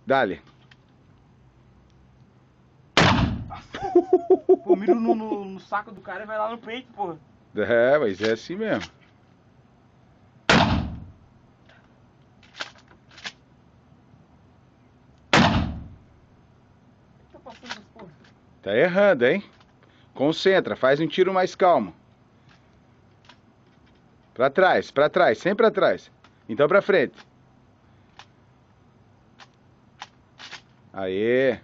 Dale. Pô, miro no saco do cara e vai lá no peito, porra. É, mas é assim mesmo. O que tá passando essas porra? Tá errando, hein? Concentra, faz um tiro mais calmo. Pra trás, sempre pra trás. Então pra frente. Aê.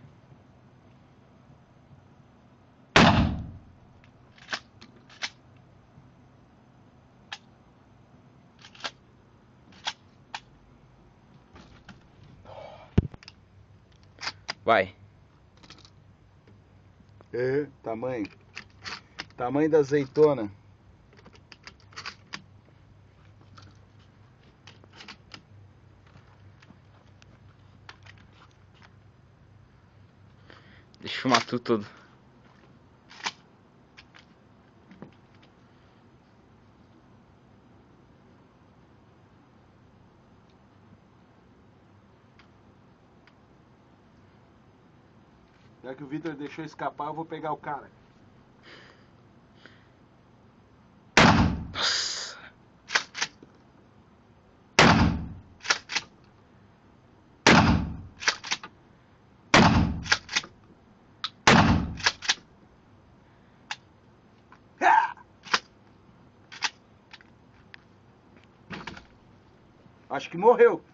Vai. É, tamanho. Tamanho da azeitona. Deixa eu filmar tudo todo. Já que o Vitor deixou escapar, eu vou pegar o cara. Nossa. Acho que morreu.